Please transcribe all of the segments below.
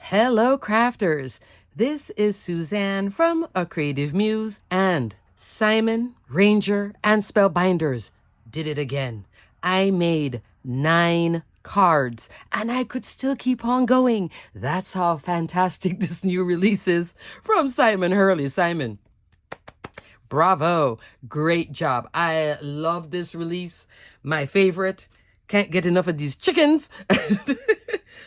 Hello, crafters. This is Suzanne from A Creative Muse, and Simon, Ranger, and Spellbinders did it again. I made 9 cards, and I could still keep on going. That's how fantastic this new release is from Simon Hurley. Simon, bravo. Great job. I love this release. My favorite. Can't get enough of these chickens.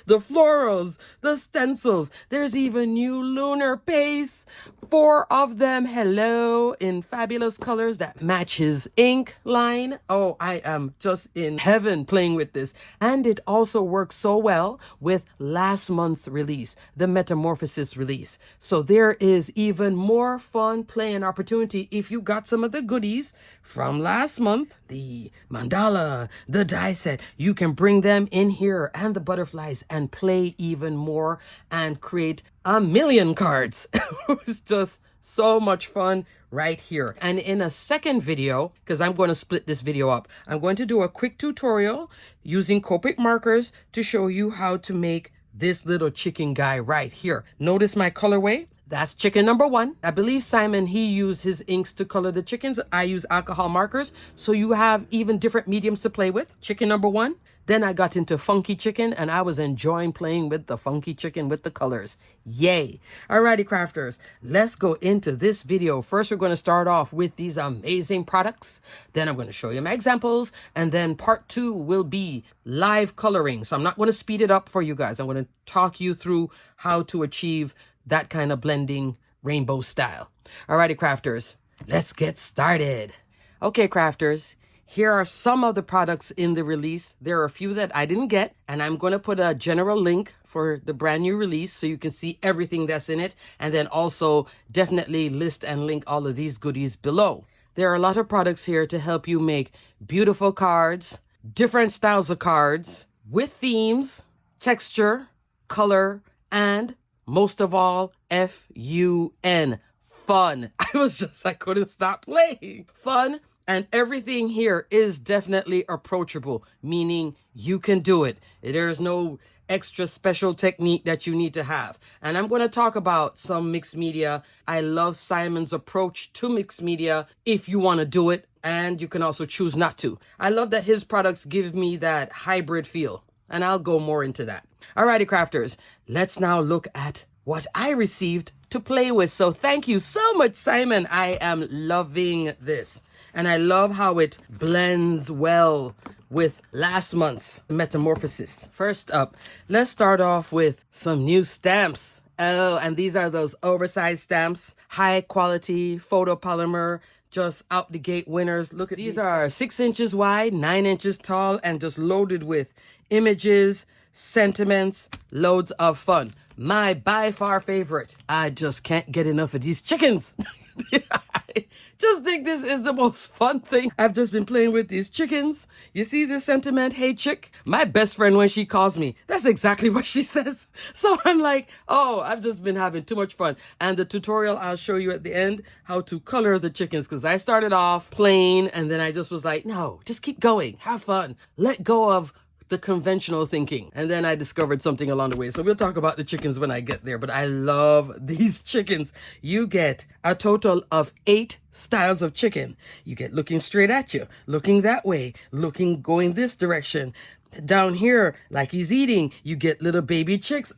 The florals, the stencils. There's even new Lunar Pastes. 4 of them. Hello, in fabulous colors that match his ink line. Oh, I am just in heaven playing with this. And it also works so well with last month's release, the Metamorphosis release. So there is even more fun playing opportunity if you got some of the goodies from last month. The mandala, the die set. You can bring them in here and the butterflies and play even more and create a million cards. It's just so much fun right here. And in a second video, because I'm going to split this video up, I'm going to do a quick tutorial using Copic markers to show you how to make this little chicken guy right here. Notice my colorway. That's chicken number 1. I believe Simon, he used his inks to color the chickens. I use alcohol markers. So you have even different mediums to play with. Chicken number 1. Then I got into funky chicken, and I was enjoying playing with the funky chicken with the colors. Yay. Alrighty, crafters, let's go into this video. First, we're going to start off with these amazing products. Then I'm going to show you my examples. And then part 2 will be live coloring. So I'm not going to speed it up for you guys. I'm going to talk you through how to achieve that kind of blending rainbow style. Alrighty, crafters, let's get started. Okay, crafters, here are some of the products in the release. There are a few that I didn't get, and I'm going to put a general link for the brand new release so you can see everything that's in it, and then also definitely list and link all of these goodies below. There are a lot of products here to help you make beautiful cards, different styles of cards, with themes, texture, color, and most of all, F-U-N, fun. I couldn't stop playing. Fun. And everything here is definitely approachable, meaning you can do it. There's no extra special technique that you need to have. And I'm going to talk about some mixed media. I love Simon's approach to mixed media if you want to do it, and you can also choose not to. I love that his products give me that hybrid feel, and I'll go more into that. Alrighty, crafters, let's now look at what I received to play with. So thank you so much, Simon. I am loving this. And I love how it blends well with last month's Metamorphosis. First up, let's start off with some new stamps. Oh, and these are those oversized stamps, high quality photopolymer, just out the gate winners. Look at these are 6 inches wide, 9 inches tall, and just loaded with images, sentiments, loads of fun. My by far favorite. I just can't get enough of these chickens. I just think this is the most fun thing. I've just been playing with these chickens. You see this sentiment? Hey, chick. My best friend, when she calls me, that's exactly what she says. So I'm like, oh, I've just been having too much fun. And the tutorial I'll show you at the end, how to color the chickens, because I started off plain and then I just was like, no, just keep going. Have fun. Let go of the conventional thinking. And then I discovered something along the way. So we'll talk about the chickens when I get there. But I love these chickens. You get a total of 8 styles of chicken. You get looking straight at you, looking that way, going this direction. Down here, like he's eating, you get little baby chicks.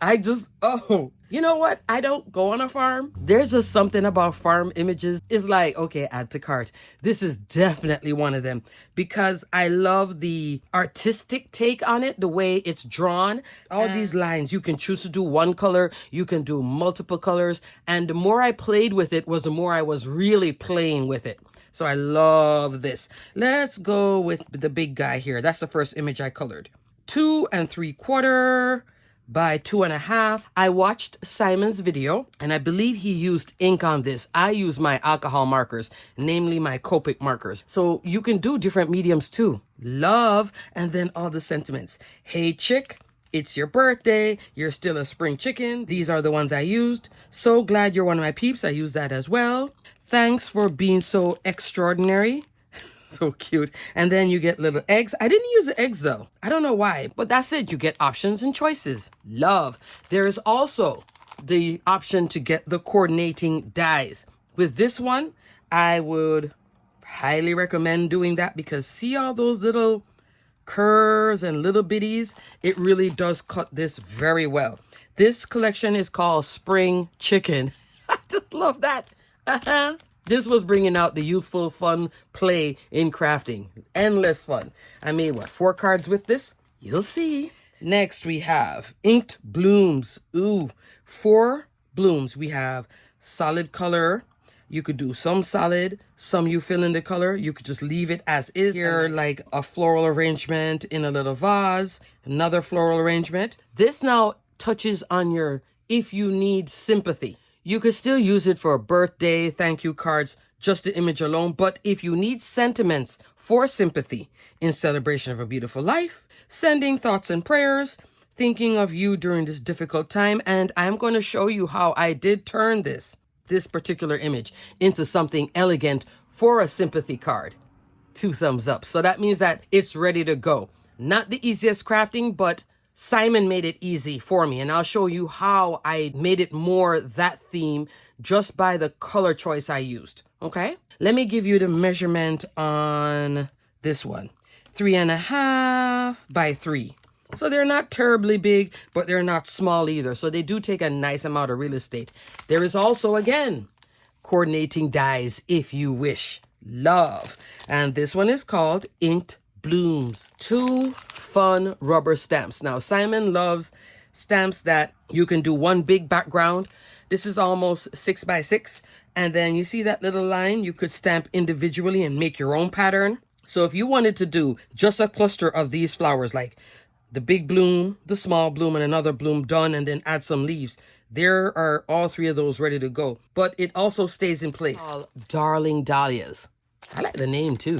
You know what? I don't go on a farm. There's just something about farm images. It's like, okay, add to cart. This is definitely one of them because I love the artistic take on it, the way it's drawn. All these lines, you can choose to do one color, you can do multiple colors. And the more I played with it was the more I was really playing with it. So I love this. Let's go with the big guy here. That's the first image I colored. 2 3/4 by 2.5. I watched Simon's video and I believe he used ink on this. I use my alcohol markers, namely my Copic markers. So you can do different mediums too. Love, and then all the sentiments. Hey, chick. It's your birthday. You're still a spring chicken. These are the ones I used. So glad you're one of my peeps. I use that as well. Thanks for being so extraordinary. So cute. And then you get little eggs. I didn't use the eggs though. I don't know why, but that's it. You get options and choices. Love. There is also the option to get the coordinating dies. With this one, I would highly recommend doing that because see all those little curves and little bitties? It really does cut this very well. This collection is called Spring Chicken. I just love that. This was bringing out the youthful fun play in crafting. Endless fun. I made, what, 4 cards with this? You'll see. Next, we have inked blooms. Ooh, 4 blooms. We have solid color. You could do some solid, some you fill in the color. You could just leave it as is. Here, like a floral arrangement in a little vase. Another floral arrangement. This now touches on your, if you need sympathy. You could still use it for birthday, thank you cards, just the image alone. But if you need sentiments for sympathy in celebration of a beautiful life, sending thoughts and prayers, thinking of you during this difficult time. And I'm going to show you how I did turn this particular image into something elegant for a sympathy card. 2 thumbs up. So that means that it's ready to go. Not the easiest crafting, but Simon made it easy for me, and I'll show you how I made it more that theme just by the color choice I used. Okay, let me give you the measurement on this one. 3.5 by 3. So they're not terribly big, but they're not small either. So they do take a nice amount of real estate. There is also, again, coordinating dies if you wish. Love. And this one is called Inked Blooms. 2 fun rubber stamps. Now, Simon loves stamps that you can do one big background. This is almost 6 by 6. And then you see that little line, you could stamp individually and make your own pattern. So if you wanted to do just a cluster of these flowers, like the big bloom, the small bloom, and another bloom done, and then add some leaves, there are all 3 of those ready to go. But it also stays in place. Darling Dahlias. I like the name too.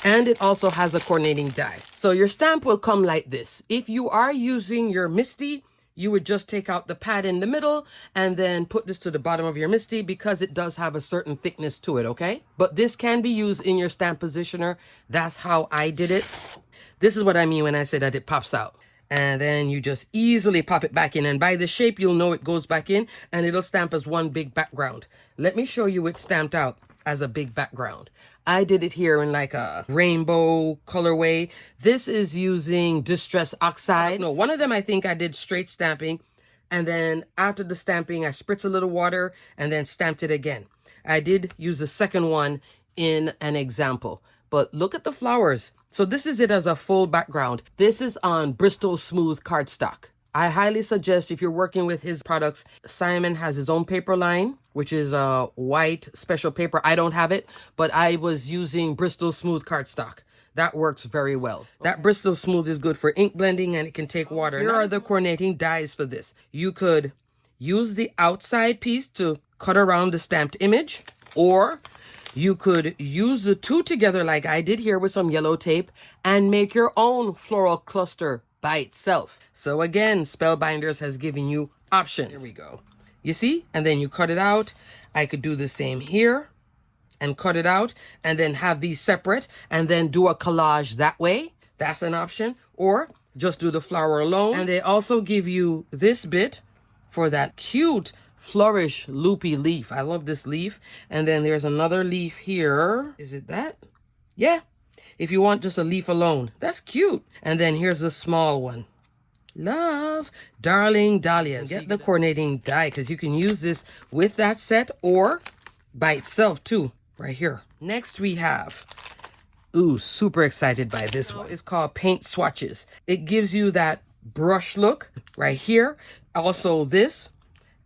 And it also has a coordinating die. So your stamp will come like this. If you are using your Misty, you would just take out the pad in the middle and then put this to the bottom of your Misty because it does have a certain thickness to it, okay? But this can be used in your stamp positioner. That's how I did it. This is what I mean when I say that it pops out. And then you just easily pop it back in. And by the shape, you'll know it goes back in and it'll stamp as one big background. Let me show you it stamped out as a big background. I did it here in like a rainbow colorway. This is using Distress Oxide. No, one of them I think I did straight stamping. And then after the stamping, I spritzed a little water and then stamped it again. I did use the second one in an example. But look at the flowers. So this is it as a full background. This is on Bristol Smooth cardstock. I highly suggest if you're working with his products, Simon has his own paper line, which is a white special paper. I don't have it, but I was using Bristol Smooth cardstock. That works very well. That Bristol Smooth is good for ink blending and it can take water. Here are the coordinating dies for this. You could use the outside piece to cut around the stamped image, or you could use the 2 together like I did here with some yellow tape and make your own floral cluster by itself. So again, Spellbinders has given you options. Here we go. You see? And then you cut it out. I could do the same here and cut it out and then have these separate and then do a collage that way. That's an option. Or just do the flower alone. And they also give you this bit for that cute flourish loopy leaf. I love this leaf. And then there's another leaf here. Is it that? Yeah. If you want just a leaf alone, that's cute. And then here's the small one. Love. Darling Dahlias. Get the coordinating die because you can use this with that set or by itself too, right here. Next we have, ooh, super excited by this one. It's called Paint Swatches. It gives you that brush look right here. Also this,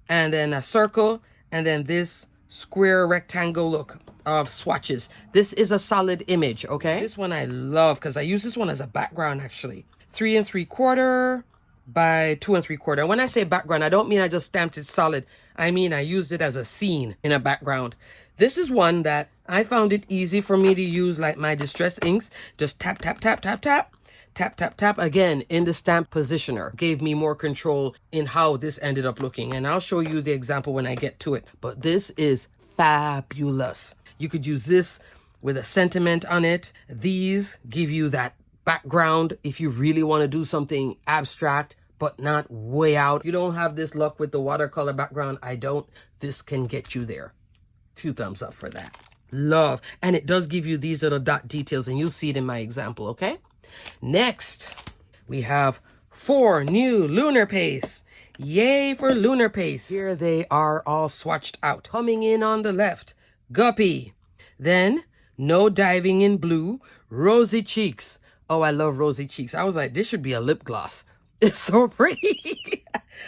and then a circle, and then this square rectangle look of swatches. This is a solid image, okay? This one I love because I use this one as a background actually. 3 3/4 by 2 3/4. When I say background, I don't mean I just stamped it solid. I mean I used it as a scene in a background. This is one that I found it easy for me to use like my distress inks. Just tap, tap, tap, tap, tap. Tap, tap, tap again in the stamp positioner. Gave me more control in how this ended up looking. And I'll show you the example when I get to it. But this is fabulous. You could use this with a sentiment on it. These give you that background if you really want to do something abstract, but not way out. You don't have this luck with the watercolor background. I don't. This can get you there. 2 thumbs up for that. Love. And it does give you these little dot details, and you'll see it in my example, okay? Next, we have 4 new Lunar Pastes. Yay for Lunar Pastes. Here they are all swatched out. Coming in on the left, Guppy. Then, No Diving in Blue, Rosy Cheeks. Oh, I love rosy cheeks. I was like, this should be a lip gloss. It's so pretty.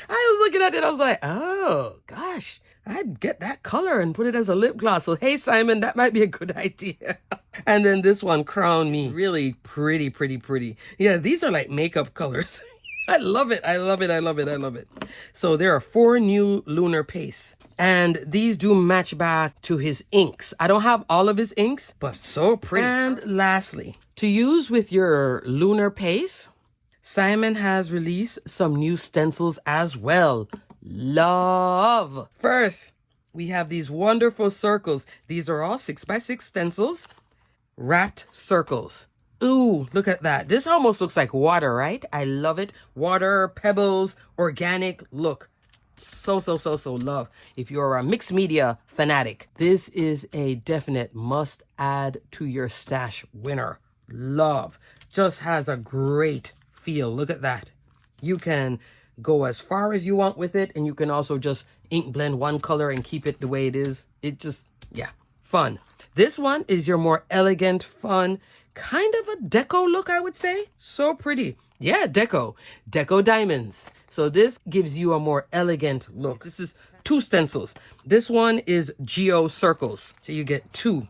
I was looking at it. I was like, oh, gosh, I'd get that color and put it as a lip gloss. So, hey, Simon, that might be a good idea. And then this one, Crown Me. Really pretty, pretty, pretty. Yeah, these are like makeup colors. I love it. I love it. I love it. I love it. So there are 4 new Lunar Pastes. And these do match back to his inks. I don't have all of his inks, but so pretty. And lastly, to use with your Lunar Paste, Simon has released some new stencils as well. Love. First, we have these wonderful circles. These are all 6x6 stencils, wrapped circles. Ooh, look at that. This almost looks like water, right? I love it. Water, pebbles, organic look. So love. If you're a mixed media fanatic, this is a definite must add to your stash winner. Love. Just has a great feel. Look at that. You can go as far as you want with it, and you can also just ink blend one color and keep it the way it is. It just, yeah, fun. This one is your more elegant, fun, kind of a deco look, I would say. So pretty. Yeah, deco diamonds. So this gives you a more elegant look. This is 2 stencils. This one is geo circles. So you get 2.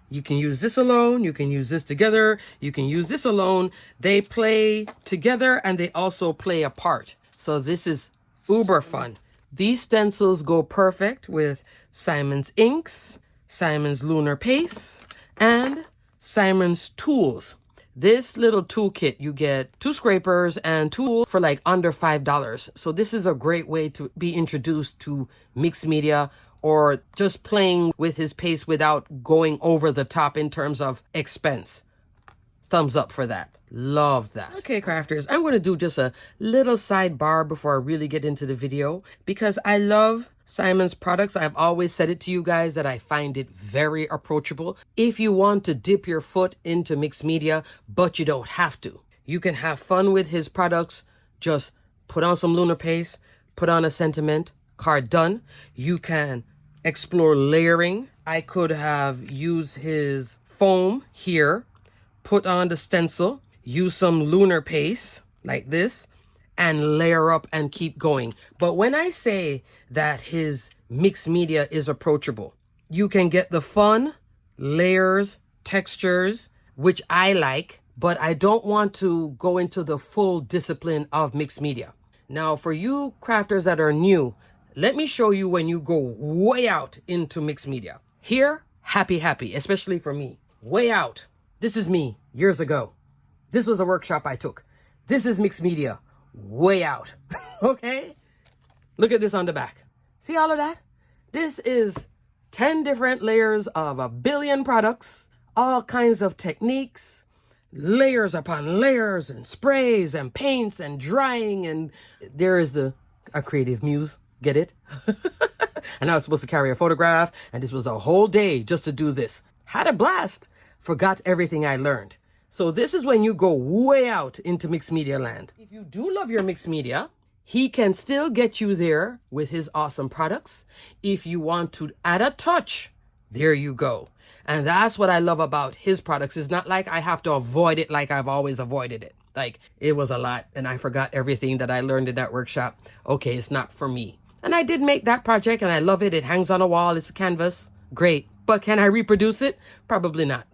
You can use this alone. You can use this together. You can use this alone. They play together and they also play apart. So this is uber fun. These stencils go perfect with Simon's inks, Simon's Lunar Pastes, and Simon's tools. This little toolkit, you get 2 scrapers and tool for like under $5. So this is a great way to be introduced to mixed media or just playing with his paste without going over the top in terms of expense. Thumbs up for that. Love that. Okay, crafters, I'm going to do just a little sidebar before I really get into the video because I love Simon's products. I've always said it to you guys that I find it very approachable. If you want to dip your foot into mixed media, but you don't have to. You can have fun with his products. Just put on some Lunar Paste, put on a sentiment, card done. You can explore layering. I could have used his foam here, put on the stencil, use some Lunar Paste like this, and layer up and keep going. But when I say that his mixed media is approachable, you can get the fun, layers, textures, which I like, but I don't want to go into the full discipline of mixed media. Now, for you crafters that are new, let me show you when you go way out into mixed media. Here, happy, especially for me. Way out. This is me years ago. This was a workshop I took. This is mixed media. Way out. Okay? Look at this on the back. See all of that? This is 10 different layers of a billion products, all kinds of techniques, layers upon layers and sprays and paints and drying, and there is a creative muse. Get it? And I was supposed to carry a photograph, and this was a whole day just to do this. Had a blast. Forgot everything I learned. So this is when you go way out into mixed media land. If you do love your mixed media, he can still get you there with his awesome products. If you want to add a touch, there you go. And that's what I love about his products. It's not like I have to avoid it like I've always avoided it. Like, it was a lot and I forgot everything that I learned in that workshop. Okay, it's not for me. And I did make that project and I love it. It hangs on a wall. It's a canvas. Great. But can I reproduce it? Probably not.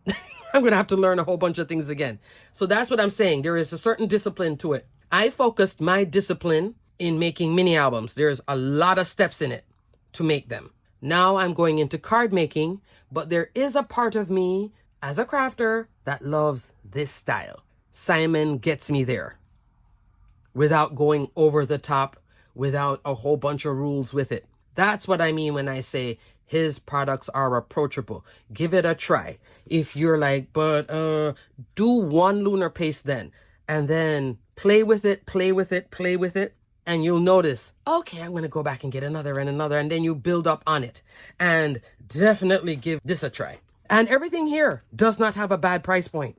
I'm going to have to learn a whole bunch of things again. So that's what I'm saying. There is a certain discipline to it. I focused my discipline in making mini albums. There's a lot of steps in it to make them. Now I'm going into card making, but there is a part of me as a crafter that loves this style. Simon gets me there without going over the top, without a whole bunch of rules with it. That's what I mean when I say his products are approachable. Give it a try. If you're like, but do one lunar paste then, and then play with it, play with it, play with it, and you'll notice, okay, I'm going to go back and get another and another, and then you build up on it. And definitely give this a try. And everything here does not have a bad price point,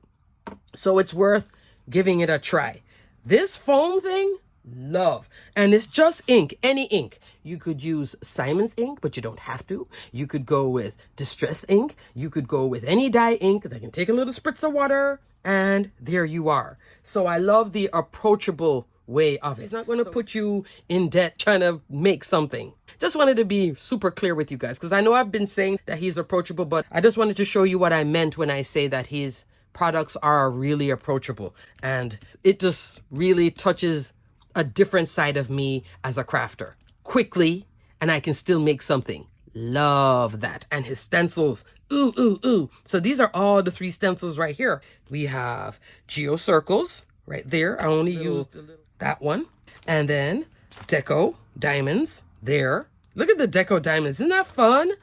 so it's worth giving it a try. This foam thing, love. And it's just ink, any ink. You could use Simon's ink, but you don't have to. You could go with distress ink. You could go with any dye ink that can take a little spritz of water, and there you are. So I love the approachable way of it. It's not going to put you in debt trying to make something. Just wanted to be super clear with you guys, because I know I've been saying that he's approachable, but I just wanted to show you what I meant when I say that his products are really approachable. And it just really touches a different side of me as a crafter. Quickly, and I can still make something. Love that. And his stencils, ooh, ooh, ooh. So these are all the 3 stencils right here. We have geo circles right there. I only used that one. And then deco diamonds there. Look at the deco diamonds. Isn't that fun?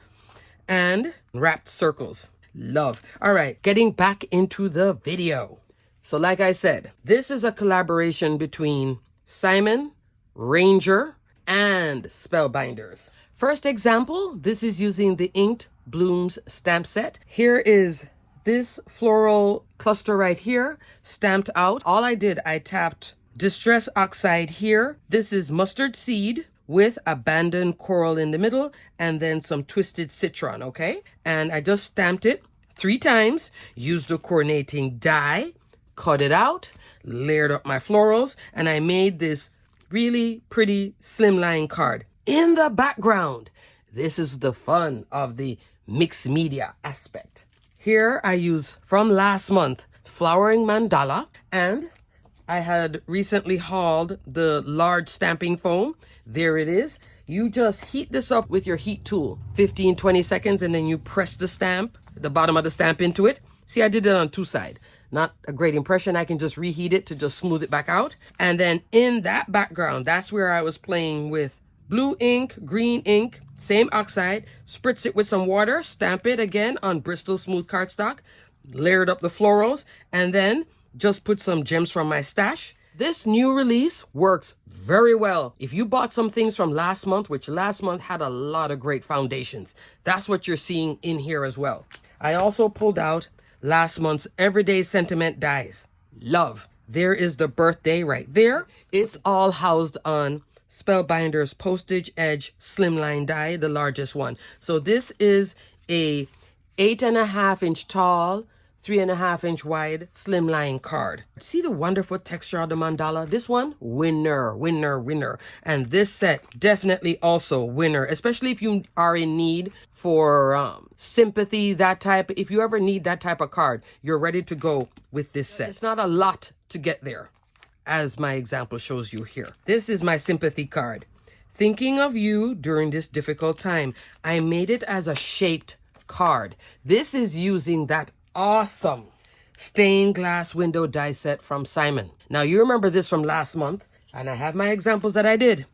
And wrapped circles. Love. All right, getting back into the video. So like I said, this is a collaboration between Simon, Ranger, and Spellbinders. First example, this is using the Inked Blooms stamp set. Here is this floral cluster right here, stamped out. All I did, I tapped Distress Oxide here. This is mustard seed with abandoned coral in the middle, and then some twisted citron, okay? And I just stamped it 3 times, used the coordinating die, cut it out, layered up my florals, and I made this really pretty slimline card. In the background, this is the fun of the mixed media aspect. Here I use from last month, Flowering Mandala, and I had recently hauled the large stamping foam. There it is. You just heat this up with your heat tool, 15-20 seconds, and then you press the stamp, the bottom of the stamp into it. See, I did it on 2 sides. Not a great impression. I can just reheat it to just smooth it back out. And then in that background, that's where I was playing with blue ink, green ink, same oxide, spritz it with some water, stamp it again on Bristol smooth cardstock, layered up the florals, and then just put some gems from my stash. This new release works very well. If you bought some things from last month, which last month had a lot of great foundations, that's what you're seeing in here as well. I also pulled out last month's Everyday Sentiment dies. Love. There is the birthday right there. It's all housed on Spellbinder's Postage Edge Slimline die, the largest one. So this is a 8.5 inch tall, 3.5 inch wide slimline card. See the wonderful texture of the mandala? This one, winner, winner, winner. And this set, definitely also winner, especially if you are in need for sympathy, that type. If you ever need that type of card, you're ready to go with this set. It's not a lot to get there, as my example shows you here. This is my sympathy card. Thinking of you during this difficult time. I made it as a shaped card. This is using that awesome stained glass window die set from Simon. Now you remember this from last month, and I have my examples that I did.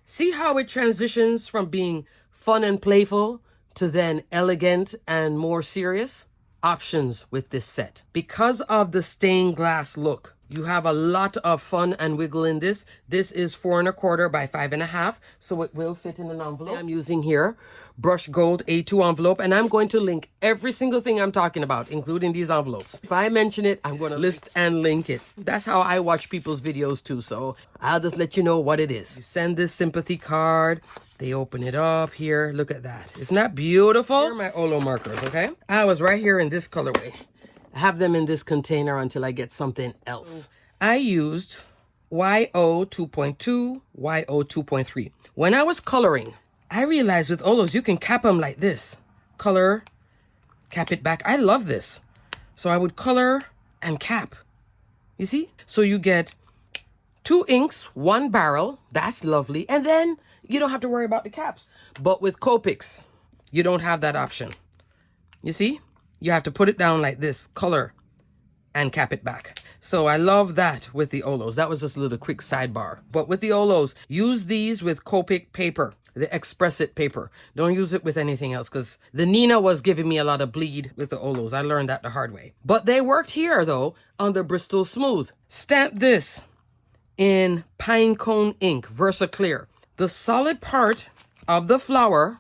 See how it transitions from being fun and playful to then elegant and more serious? Options with this set. Because of the stained glass look, you have a lot of fun and wiggle in this. This is 4 1/4 by 5.5, so it will fit in an envelope. I'm using here Brush Gold A2 envelope, and I'm going to link every single thing I'm talking about, including these envelopes. If I mention it, I'm going to list and link it. That's how I watch people's videos too, so I'll just let you know what it is. You send this sympathy card. They open it up here. Look at that. Isn't that beautiful? Here are my Olo markers, okay? I was right here in this colorway. I have them in this container until I get something else. I used YO 2.2, YO 2.3. When I was coloring, I realized with Olos, you can cap them like this. Color, cap it back. I love this. So I would color and cap. You see? So you get 2 inks, 1 barrel. That's lovely. And then you don't have to worry about the caps. But with Copics, you don't have that option. You see? You have to put it down like this, color, and cap it back. So I love that with the Olos. That was just a little quick sidebar. But with the Olos, use these with Copic paper. the Express It paper. Don't use it with anything else because the Nina was giving me a lot of bleed with the Olos. I learned that the hard way. But they worked here though on the Bristol Smooth. Stamp this in pine cone ink, Versa Clear. The solid part of the flower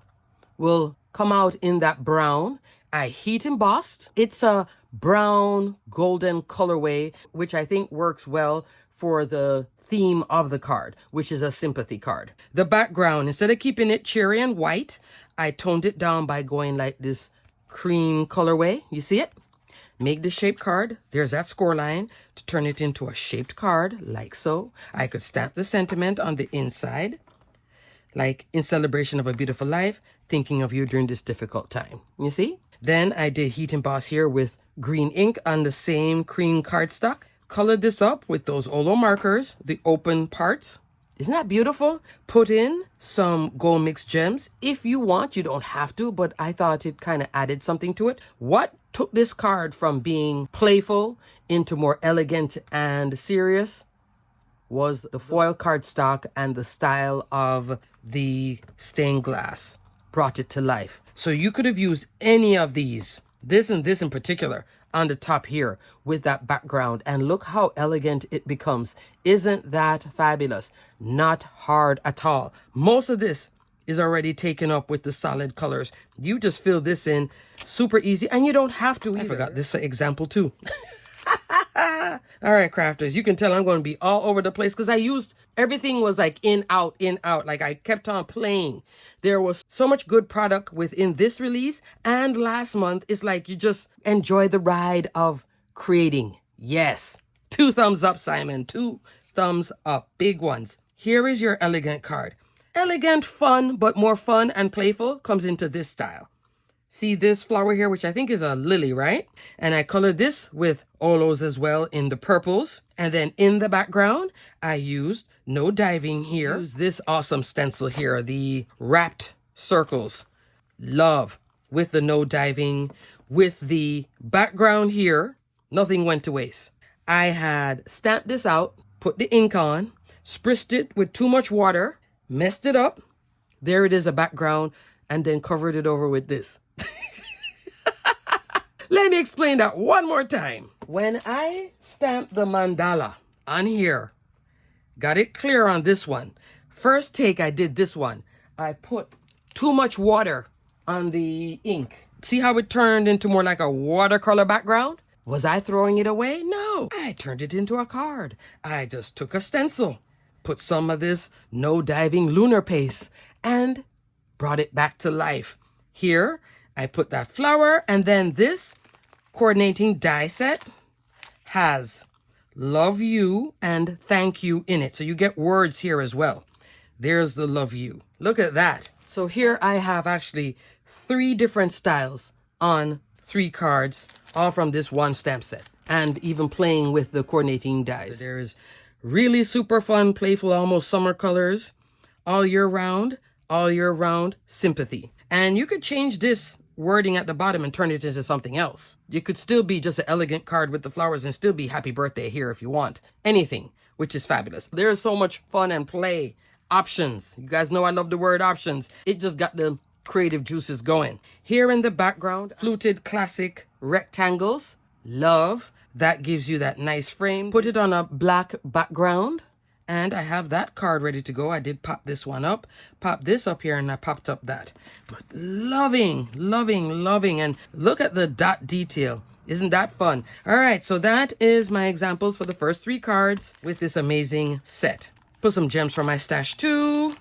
will come out in that brown. I heat embossed. It's a brown golden colorway, which I think works well for the theme of the card, which is a sympathy card. The background, instead of keeping it cherry and white, I toned it down by going like this cream colorway. You see it? Make the shaped card. There's that score line to turn it into a shaped card, like so. I could stamp the sentiment on the inside, like in celebration of a beautiful life, thinking of you during this difficult time. You see? Then I did heat emboss here with green ink on the same cream cardstock. Colored this up with those Olo markers, the open parts. Isn't that beautiful? Put in some gold mixed gems. If you want, you don't have to, but I thought it kind of added something to it. What took this card from being playful into more elegant and serious was the foil cardstock and the style of the stained glass. Brought it to life. So you could have used any of these, this and this in particular, on the top here with that background, and look how elegant it becomes. Isn't that fabulous? Not hard at all. Most of this is already taken up with the solid colors. You just fill this in super easy, and you don't have to either. I forgot this example too. All right, crafters, you can tell I'm going to be all over the place because I used everything was like in, out, in, out. Like I kept on playing. There was so much good product within this release. And last month, it's like you just enjoy the ride of creating. Yes. 2 thumbs up, Simon. 2 thumbs up. Big ones. Here is your elegant card. Elegant, fun, but more fun and playful comes into this style. See this flower here, which I think is a lily, right? And I colored this with Olos as well in the purples. And then in the background, I used no diving here. Use this awesome stencil here, the wrapped circles. Love with the no diving. With the background here, nothing went to waste. I had stamped this out, put the ink on, spritzed it with too much water, messed it up. There it is, a background, and then covered it over with this. Let me explain that one more time. When I stamped the mandala on here, got it clear on this one. First take, I did this one. I put too much water on the ink. See how it turned into more like a watercolor background? Was I throwing it away? No, I turned it into a card. I just took a stencil, put some of this no diving lunar paste, and brought it back to life. Here, I put that flower, and then this coordinating die set has love you and thank you in it. So you get words here as well. There's the love you. Look at that. So here I have actually 3 different styles on 3 cards, all from this one stamp set, and even playing with the coordinating dies. There's really super fun, playful, almost summer colors, all year round sympathy. And you could change this wording at the bottom and turn it into something else. You could still be just an elegant card with the flowers and still be happy birthday here if you want. Anything, which is fabulous. There's so much fun and play. Options. You guys know I love the word options. It just got the creative juices going. Here in the background, fluted classic rectangles. Love. That gives you that nice frame. Put it on a black background. And I have that card ready to go. I did pop this one up, pop this up here, and I popped up that. But loving. And look at the dot detail. Isn't that fun? All right, so that is my examples for the first 3 cards with this amazing set. Put some gems from my stash too.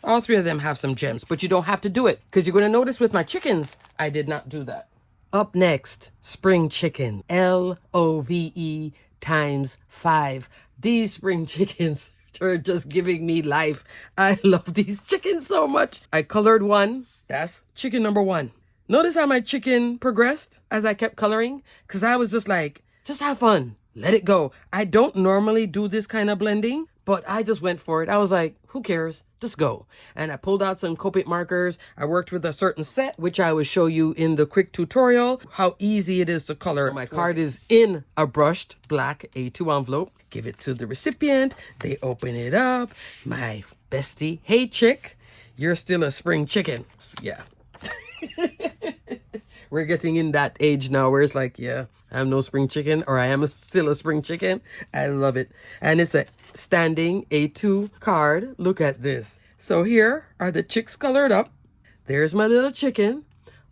All 3 of them have some gems, but you don't have to do it because you're going to notice with my chickens, I did not do that. Up next, spring chicken. LOVE times 5. These spring chickens are just giving me life. I love these chickens so much. I colored one. That's chicken number 1. Notice how my chicken progressed as I kept coloring? Because I was just like, just have fun. Let it go. I don't normally do this kind of blending, but I just went for it. I was like, who cares? Just go. And I pulled out some Copic markers. I worked with a certain set, which I will show you in the quick tutorial, how easy it is to color. So my card is in a brushed black A2 envelope. Give it to the recipient. They open it up. My bestie, hey chick, you're still a spring chicken. Yeah. We're getting in that age now where it's like, yeah, I'm no spring chicken, or I am still a spring chicken. I love it. And it's a standing A2 card. Look at this. So here are the chicks colored up. There's my little chicken.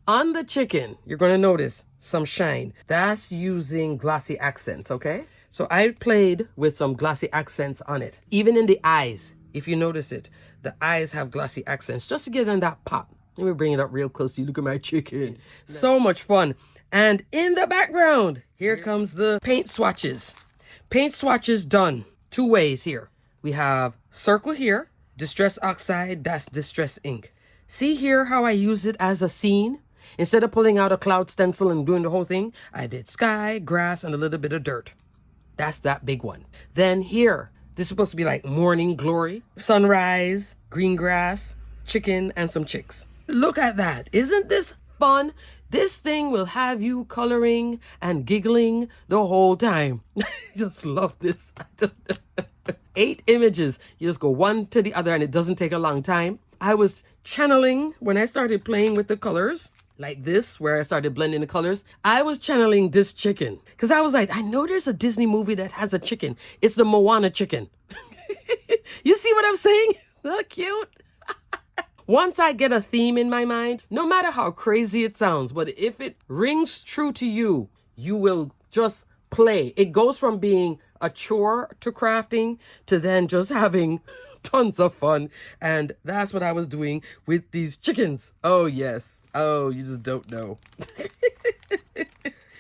On the chicken, you're going to notice some shine. That's using glossy accents, okay? So I played with some glossy accents on it. Even in the eyes, if you notice it, the eyes have glossy accents just to give them that pop. Let me bring it up real close to you. Look at my chicken. So much fun. And in the background, here comes the paint swatches. Paint swatches done 2 ways here. We have circle here, distress oxide, that's distress ink. See here how I use it as a scene? Instead of pulling out a cloud stencil and doing the whole thing, I did sky, grass, and a little bit of dirt. That's that big one. Then here, this is supposed to be like morning glory, sunrise, green grass, chicken, and some chicks. Look at that. Isn't this fun? This thing will have you coloring and giggling the whole time. Just love this. 8 images. You just go one to the other and it doesn't take a long time. I was channeling when I started playing with the colors like this, where I started blending the colors. I was channeling this chicken because I was like, I know there's a Disney movie that has a chicken. It's the Moana chicken. You see what I'm saying? Look cute. Once I get a theme in my mind, no matter how crazy it sounds, but if it rings true to you, you will just play. It goes from being a chore to crafting to then just having tons of fun. And that's what I was doing with these chickens. Oh, yes. Oh, you just don't know.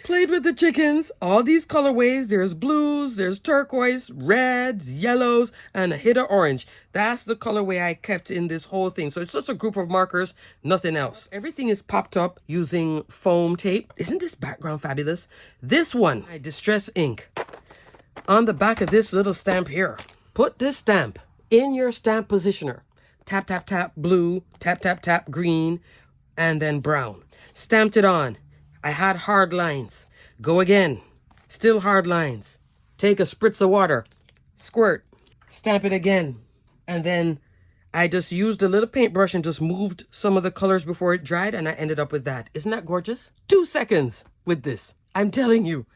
Played with the chickens, all these colorways. There's blues, there's turquoise, reds, yellows, and a hit of orange. That's the colorway I kept in this whole thing. So it's just a group of markers, nothing else. Everything is popped up using foam tape. Isn't this background fabulous? This one, I distress ink on the back of this little stamp here. Put this stamp in your stamp positioner. Tap, tap, tap, blue, tap, tap, tap, green, and then brown. Stamped it on. I had hard lines. Go again. Still hard lines. Take a spritz of water. Squirt. Stamp it again. And then I just used a little paintbrush and just moved some of the colors before it dried, and I ended up with that. Isn't that gorgeous? 2 seconds with this. I'm telling you,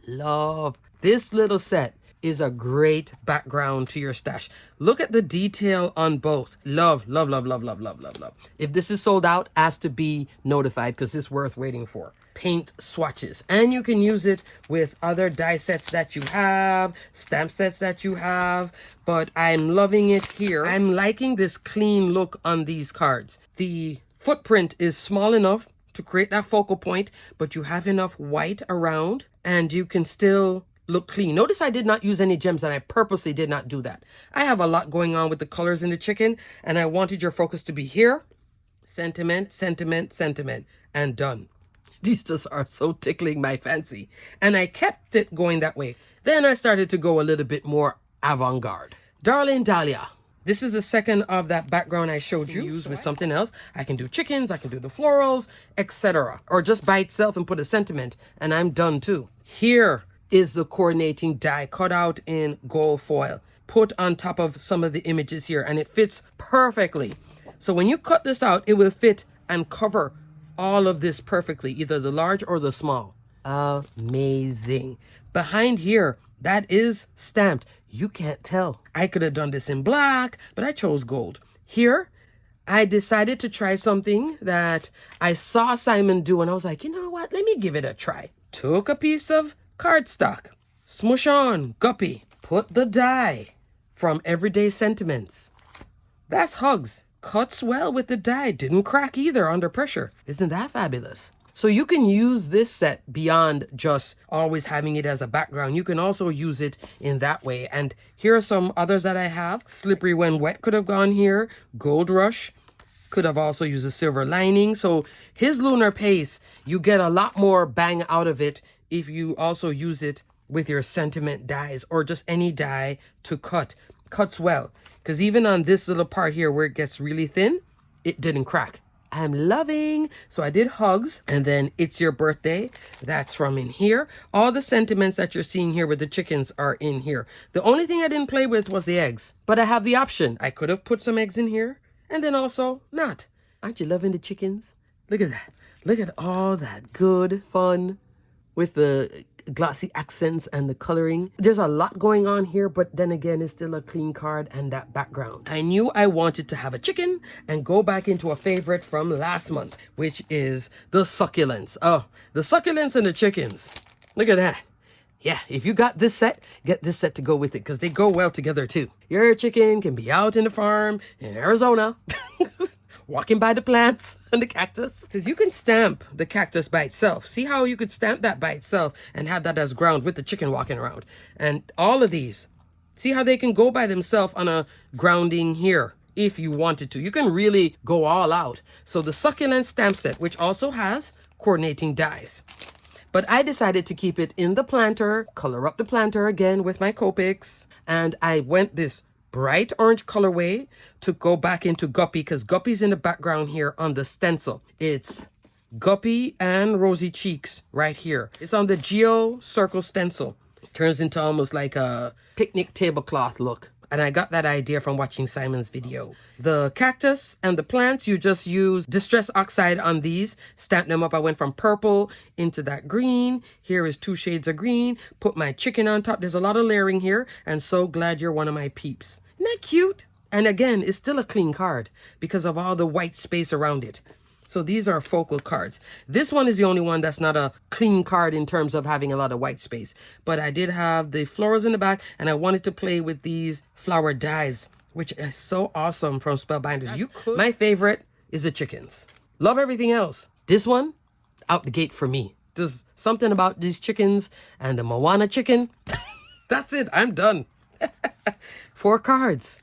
love. This little set is a great background to your stash. Look at the detail on both. Love, love, love, love, love, love, love, love. If this is sold out, ask to be notified because it's worth waiting for. Paint swatches. And you can use it with other die sets that you have, stamp sets that you have, but I'm loving it here. I'm liking this clean look on these cards. The footprint is small enough to create that focal point, but you have enough white around and you can still look clean. Notice I did not use any gems, and I purposely did not do that. I have a lot going on with the colors in the chicken, and I wanted your focus to be here. Sentiment, sentiment, sentiment, and done. These just are so tickling my fancy. And I kept it going that way. Then I started to go a little bit more avant-garde. Darling Dahlia. This is the second of that background I showed you. Use with something else. I can do chickens, I can do the florals, etc. Or just by itself and put a sentiment, and I'm done too. Here is the coordinating die cut out in gold foil. Put on top of some of the images here, and it fits perfectly. So when you cut this out, it will fit and cover all of this perfectly, either the large or the small. Amazing. Behind here, that is stamped. You can't tell. I could have done this in black, but I chose gold. Here, I decided to try something that I saw Simon do, and I was like, you know what? Let me give it a try. Took a piece of cardstock, smush on, guppy, put the die from Everyday Sentiments. That's Hugs. Cuts well with the die, didn't crack either under pressure. Isn't that fabulous? So you can use this set beyond just always having it as a background. You can also use it in that way. And here are some others that I have. Slippery When Wet could have gone here. Gold Rush could have also used a silver lining. So his Lunar Paste, you get a lot more bang out of it if you also use it with your sentiment dies or just any die to cut. Cuts well. Because even on this little part here where it gets really thin, it didn't crack. I'm loving. So I did Hugs, and then It's Your Birthday. That's from in here. All the sentiments that you're seeing here with the chickens are in here. The only thing I didn't play with was the eggs, but I have the option. I could have put some eggs in here and then also not. Aren't you loving the chickens? Look at that. Look at all that good fun with the glossy accents and the coloring. There's a lot going on here, but then again, it's still a clean card and that background. I knew I wanted to have a chicken and go back into a favorite from last month, which is the succulents. Oh, the succulents and the chickens. Look at that. Yeah, if you got this set, get this set to go with it because they go well together too. Your chicken can be out in the farm in Arizona. Walking by the plants and the cactus. Because you can stamp the cactus by itself. See how you could stamp that by itself and have that as ground with the chicken walking around. And all of these, see how they can go by themselves on a grounding here if you wanted to. You can really go all out. So the succulent stamp set, which also has coordinating dies. But I decided to keep it in the planter, color up the planter again with my Copics. And I went this bright orange colorway to go back into Guppy because Guppy's in the background here on the stencil. It's Guppy and Rosy Cheeks right here. It's on the Geo Circle stencil. It turns into almost like a picnic tablecloth look. And I got that idea from watching Simon's video. The cactus and the plants, you just use Distress Oxide on these. Stamp them up. I went from purple into that green. Here is 2 shades of green. Put my chicken on top. There's a lot of layering here. And so glad you're one of my peeps. Isn't that cute? And again, it's still a clean card because of all the white space around it. So these are focal cards. This one is the only one that's not a clean card in terms of having a lot of white space. But I did have the florals in the back and I wanted to play with these flower dies, which is so awesome from Spellbinders. My favorite is the chickens. Love everything else. This one, out the gate for me. There's something about these chickens and the Moana chicken. That's it. I'm done. 4 cards.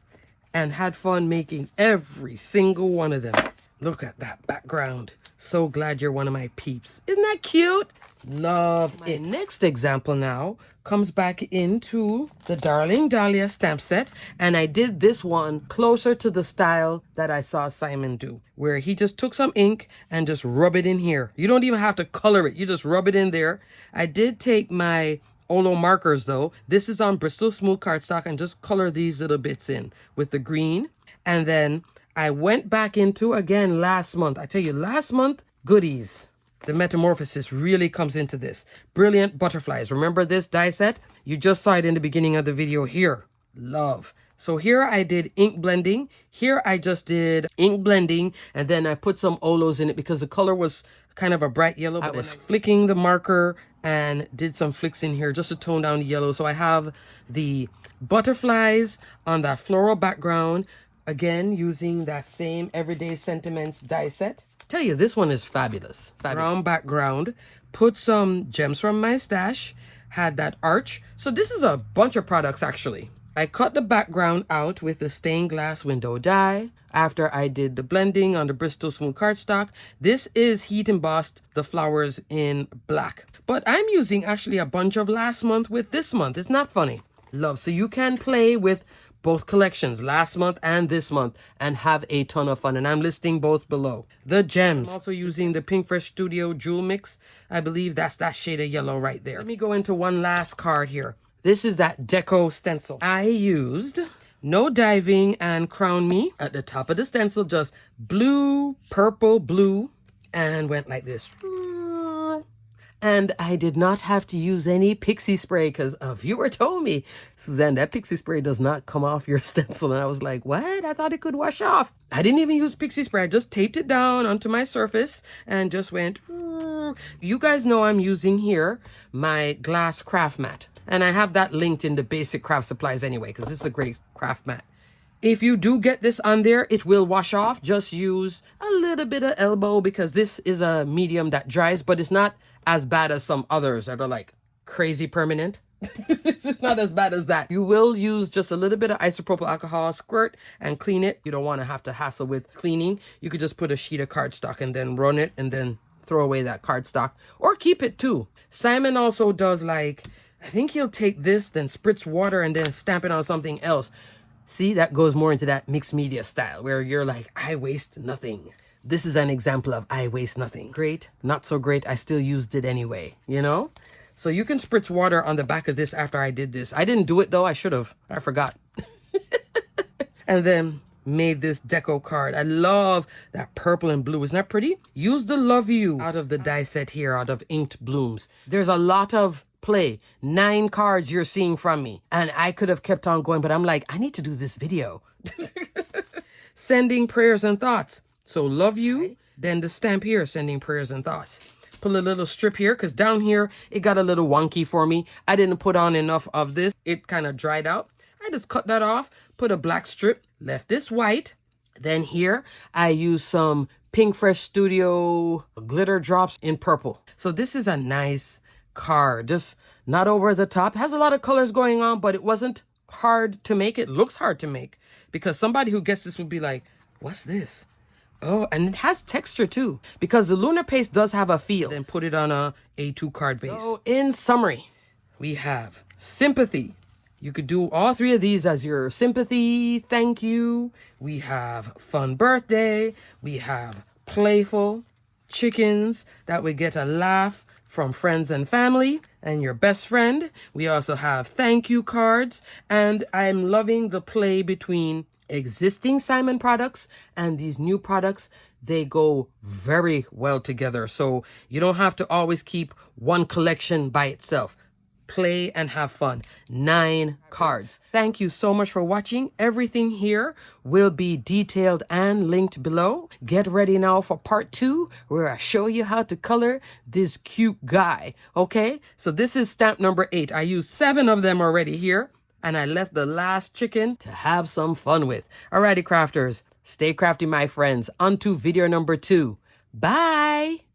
And had fun making every single one of them. Look at that background. So glad you're one of my peeps. Isn't that cute? Love it. Next example now comes back into the Darling Dahlia stamp set. And I did this one closer to the style that I saw Simon do, where he just took some ink and just rub it in here. You don't even have to color it. You just rub it in there. I did take my Olo markers though. This is on Bristol Smooth cardstock and just color these little bits in with the green. And then I went back into, again, last month. I tell you, last month, goodies. The Metamorphosis really comes into this. Brilliant Butterflies. Remember this die set? You just saw it in the beginning of the video here. Love. So here I did ink blending. Here I just did ink blending. And then I put some Olos in it because the color was kind of a bright yellow. I was flicking the marker and did some flicks in here just to tone down the yellow. So I have the butterflies on that floral background. Again, using that same Everyday Sentiments die set. Tell you, this one is fabulous. Brown background. Put some gems from my stash. Had that arch. So this is a bunch of products, actually. I cut the background out with the stained glass window die after I did the blending on the Bristol Smooth cardstock. This is heat embossed the flowers in black. But I'm using actually a bunch of last month with this month. It's not funny. Love. So you can play with both collections, last month and this month, and have a ton of fun. And I'm listing both below. The gems. I'm also using the Pink Fresh Studio Jewel Mix. I believe that's that shade of yellow right there. Let me go into one last card here. This is that Deco stencil. I used No Diving and Crown Me. At the top of the stencil, just blue, purple, blue, and went like this. And I did not have to use any pixie spray because a viewer told me, Suzanne, that pixie spray does not come off your stencil. And I was like, what? I thought it could wash off. I didn't even use pixie spray. I just taped it down onto my surface and just went. You guys know I'm using here my glass craft mat. And I have that linked in the basic craft supplies anyway, because this is a great craft mat. If you do get this on there, it will wash off. Just use a little bit of elbow because this is a medium that dries, but it's not as bad as some others that are like crazy permanent. This is not as bad as that. You will use just a little bit of isopropyl alcohol, squirt and clean it. You don't want to have to hassle with cleaning. You could just put a sheet of cardstock and then run it and then throw away that cardstock or keep it too. Simon also does like, I think he'll take this, then spritz water and then stamp it on something else. See, that goes more into that mixed media style where you're like, I waste nothing. This is an example of I waste nothing. Great, not so great. I still used it anyway, you know? So you can spritz water on the back of this after I did this. I didn't do it though. I should have. I forgot. And then made this deco card. I love that purple and blue. Isn't that pretty? Use the Love You out of the die set here, out of Inked Blooms. There's a lot of play. 9 cards you're seeing from me. And I could have kept on going, but I'm like, I need to do this video. Sending prayers and thoughts. So Love You, then the stamp here, sending prayers and thoughts. Put a little strip here, because down here, it got a little wonky for me. I didn't put on enough of this. It kind of dried out. I just cut that off, put a black strip, left this white. Then here, I use some Pink Fresh Studio glitter drops in purple. So this is a nice card, just not over the top. It has a lot of colors going on, but it wasn't hard to make. It looks hard to make because somebody who gets this would be like, what's this? Oh, and it has texture too, because the Lunar Paste does have a feel. Then put it on a A2 card base. So in summary, we have Sympathy. You could do all 3 of these as your sympathy, thank you. We have Fun Birthday. We have Playful, Chickens. That would get a laugh from friends and family and your best friend. We also have thank you cards. And I'm loving the play between existing Simon products and these new products. They go very well together. So you don't have to always keep one collection by itself. Play and have fun. 9 cards. Thank you so much for watching. Everything here will be detailed and linked below. Get ready now for part 2, where I show you how to color this cute guy. Okay, so this is stamp number 8. I used 7 of them already here, and I left the last chicken to have some fun with. Alrighty, crafters, stay crafty, my friends. On to video number 2. Bye.